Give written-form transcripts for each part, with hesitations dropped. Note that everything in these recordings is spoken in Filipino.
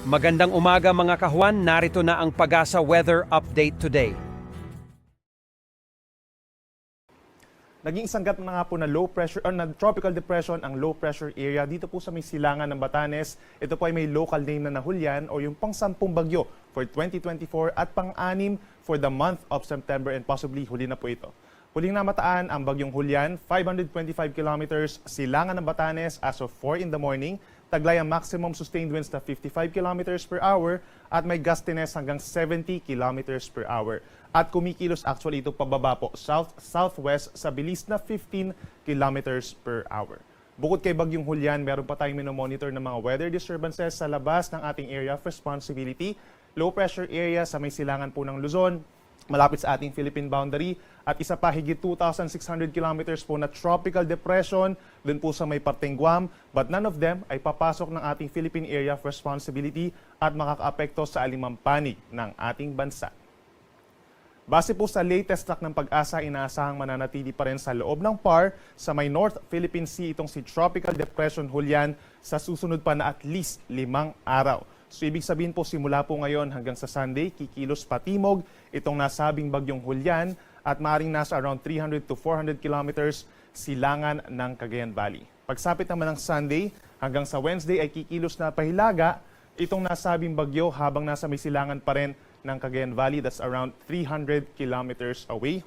Magandang umaga mga kahuan, narito na ang Pag-asa Weather Update today. Naging isanggat na nga po na low pressure or na tropical depression ang low pressure area dito po sa may silangan ng Batanes. Ito po ay may local name na Hulyan o yung pang-10 bagyo for 2024 at pang-6 for the month of September and possibly huli na po ito. Huling namataan ang bagyong Hulyan, 525 kilometers silangan ng Batanes as of 4 in the morning. Taglay ang maximum sustained winds na 55 kilometers per hour at may gustiness hanggang 70 kilometers per hour. At kumikilos actually ito pababa po south-southwest sa bilis na 15 kilometers per hour. Bukod kay bagyong Hulyan, meron pa tayong minomonitor ng mga weather disturbances sa labas ng ating area of responsibility. Low pressure area sa may silangan po ng Luzon, malapit sa ating Philippine boundary, at isa pa higit 2,600 kilometers po na tropical depression dun po sa may parteng Guam, but none of them ay papasok ng ating Philippine area of responsibility at makakaapekto sa alimampanig ng ating bansa. Base po sa latest track ng Pag-asa, inaasahang mananatili pa rin sa loob ng PAR sa may North Philippine Sea itong si Tropical Depression Hulyan sa susunod pa na at least 5 araw. So ibig sabihin po simula po ngayon hanggang sa Sunday, kikilos patimog itong nasabing bagyong Hulyan at maaaring nasa around 300 to 400 kilometers silangan ng Cagayan Valley. Pagsapit naman ng Sunday hanggang sa Wednesday ay kikilos na pahilaga itong nasabing bagyo habang nasa may silangan pa rin ng Cagayan Valley, that's around 300 kilometers away.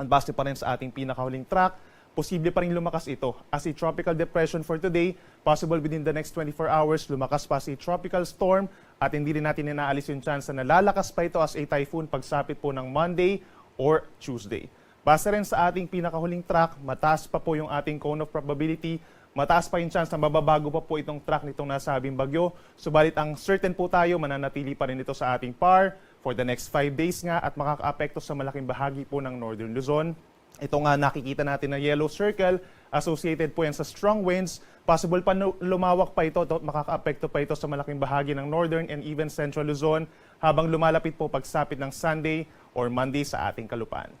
At base pa rin sa ating pinakahuling track, posible pa rin lumakas ito as a tropical depression for today. Possible within the next 24 hours, lumakas pa as a tropical storm at hindi rin natin inaalis yung chance na lalakas pa ito as a typhoon pagsapit po ng Monday or Tuesday. Base rin sa ating pinakahuling track, mataas pa po yung ating cone of probability. Mataas pa yung chance na mababago pa po itong track nitong nasabing bagyo. Subalit ang certain po tayo, mananatili pa rin ito sa ating PAR for the next 5 days nga at makakaapekto sa malaking bahagi po ng Northern Luzon. Ito nga nakikita natin na yellow circle, associated po yan sa strong winds. Possible pa lumawak pa ito, makakaapekto pa ito sa malaking bahagi ng Northern and even Central Luzon habang lumalapit po pagsapit ng Sunday or Monday sa ating kalupaan.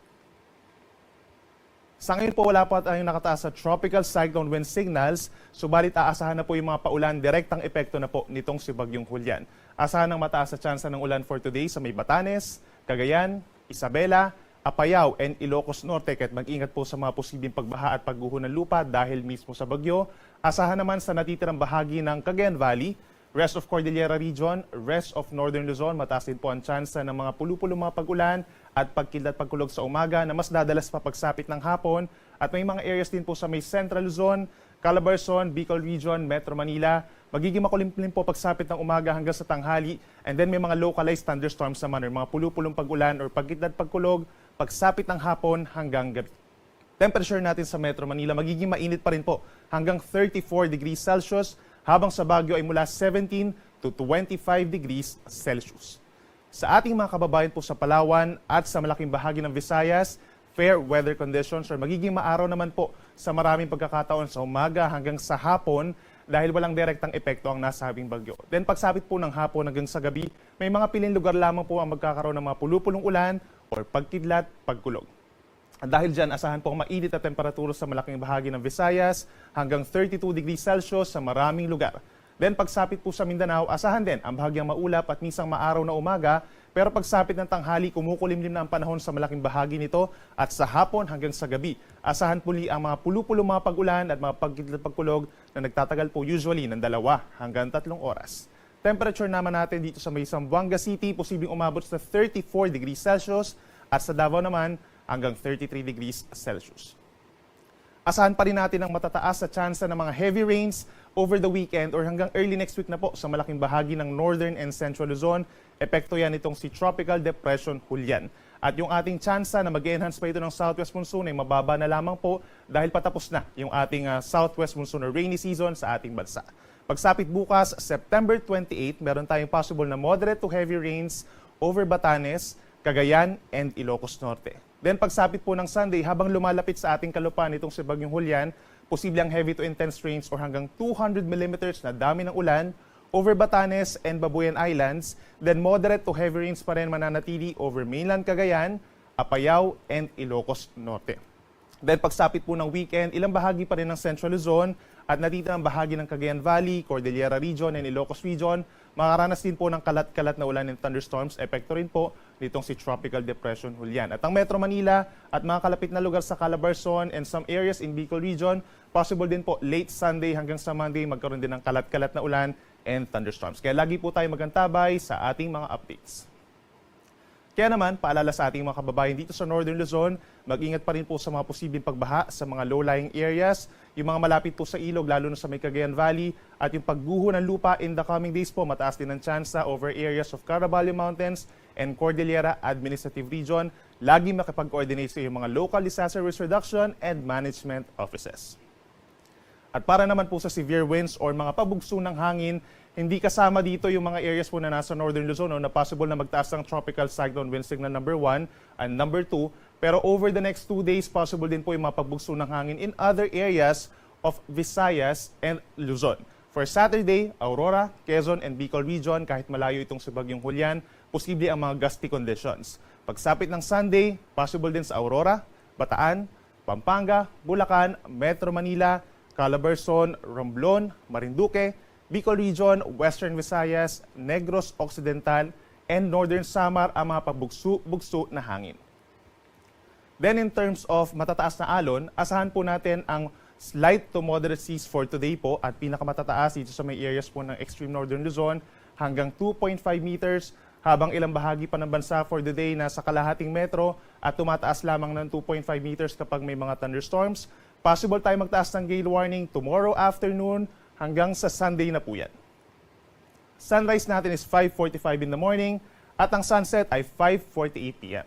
Sa ngayon po wala pa tayong nakataas sa tropical cyclone wind signals, subalit aasahan na po yung mga paulan, direktang epekto na po nitong si bagyong Hulyan. Asahan ng mataas sa tsansa ng ulan for today sa may Batanes, Cagayan, Isabela, Apayao and Ilocos Norte, kahit mag-ingat po sa mga posibleng pagbaha at pagguho ng lupa dahil mismo sa bagyo. Asahan naman sa natitirang bahagi ng Cagayan Valley, rest of Cordillera Region, rest of Northern Luzon, mataas din po ang tsansa ng mga pulu-pulong mga pag-ulan at pagkilad pagkulog sa umaga na mas dadalas pa pagsapit ng hapon. At may mga areas din po sa may Central Luzon, Calabarzon, Bicol Region, Metro Manila. Magiging makulimlim po pagsapit ng umaga hanggang sa tanghali. And then may mga localized thunderstorms naman or mga pulu-pulong pag-ulan or pagkilad pagkulog pagsapit ng hapon hanggang gabi. Temperature natin sa Metro Manila magiging mainit pa rin po hanggang 34 degrees Celsius habang sa Baguio ay mula 17 to 25 degrees Celsius. Sa ating mga kababayan po sa Palawan at sa malaking bahagi ng Visayas, fair weather conditions or magiging maaraw naman po sa maraming pagkakataon sa umaga hanggang sa hapon dahil walang direktang epekto ang nasabing bagyo. Then pagsapit po ng hapon hanggang sa gabi, may mga piling lugar lamang po ang magkakaroon ng mga pulu-pulong ulan or pagkidlat, pagkulog. At dahil dyan, asahan po ang mainit na temperatura sa malaking bahagi ng Visayas hanggang 32 degrees Celsius sa maraming lugar. Then pagsapit po sa Mindanao, asahan din ang bahagyang maulap at minsang maaraw na umaga, pero pagsapit ng tanghali, kumukulimlim na ang panahon sa malaking bahagi nito at sa hapon hanggang sa gabi. Asahan puli ang mga pulu-pulong mga pag-ulan at mga pagkidlat pagkulog na nagtatagal po usually ng 2 hanggang 3 oras. Temperature naman natin dito sa may Zamboanga City, posibleng umabot sa 34 degrees Celsius at sa Davao naman hanggang 33 degrees Celsius. Asahan pa rin natin ang matataas sa tsansa ng mga heavy rains over the weekend or hanggang early next week na po sa malaking bahagi ng Northern and Central Luzon. Epekto yan itong si Tropical Depression Hulyan. At yung ating tsansa na mag-enhance pa ito ng Southwest Monsoon ay mababa na lamang po dahil patapos na yung ating Southwest Monsoon or rainy season sa ating bansa. Pagsapit bukas, September 28, meron tayong possible na moderate to heavy rains over Batanes, Cagayan, and Ilocos Norte. Then pagsapit po ng Sunday, habang lumalapit sa ating kalupaan itong si bagyong Hulyan, posibleng heavy to intense rains or hanggang 200 millimeters na dami ng ulan over Batanes and Babuyan Islands. Then moderate to heavy rains pa rin mananatili over mainland Cagayan, Apayao, and Ilocos Norte. Then pagsapit po ng weekend, ilang bahagi pa rin ng Central Luzon at natitirang bahagi ng Cagayan Valley, Cordillera Region, and Ilocos Region, makaranas din po ng kalat-kalat na ulan and thunderstorms. Epekto rin po nitong si Tropical Depression Julian. At ang Metro Manila at mga kalapit na lugar sa Calabarzon and some areas in Bicol Region, possible din po late Sunday hanggang sa Monday magkaroon din ng kalat-kalat na ulan and thunderstorms. Kaya lagi po tayo magantabay sa ating mga updates. Kaya naman, paalala sa ating mga kababayan dito sa Northern Luzon, mag-ingat pa rin po sa mga posibleng pagbaha sa mga low-lying areas, yung mga malapit po sa ilog, lalo na sa may Cagayan Valley, at yung pagguho ng lupa in the coming days po, mataas din ang tsansa over areas of Caraballo Mountains and Cordillera Administrative Region. Lagi makipag-coordinate sa yung mga local disaster risk reduction and management offices. At para naman po sa severe winds or mga pabugso ng hangin, hindi kasama dito yung mga areas po na nasa Northern Luzon na possible na magtaas ng tropical cyclone wind signal number 1 and number 2. Pero over the next 2 days, possible din po yung mga pabugso ng hangin in other areas of Visayas and Luzon. For Saturday, Aurora, Quezon, and Bicol Region, kahit malayo itong si Bagyong Julian, posible ang mga gusty conditions. Pagsapit ng Sunday, possible din sa Aurora, Bataan, Pampanga, Bulacan, Metro Manila, Calabarzon, Romblon, Marinduque, Bicol Region, Western Visayas, Negros Occidental, and Northern Samar ang mga pabugso na hangin. Then in terms of matataas na alon, asahan po natin ang slight to moderate seas for today po at pinakamatataas dito sa may areas po ng extreme Northern Luzon hanggang 2.5 meters habang ilang bahagi pa ng bansa for the day nasa kalahating metro at tumataas lamang ng 2.5 meters kapag may mga thunderstorms. Possible tayo magtaas ng gale warning tomorrow afternoon hanggang sa Sunday na po yan. Sunrise natin is 5:45 in the morning at ang sunset ay 5:48 p.m.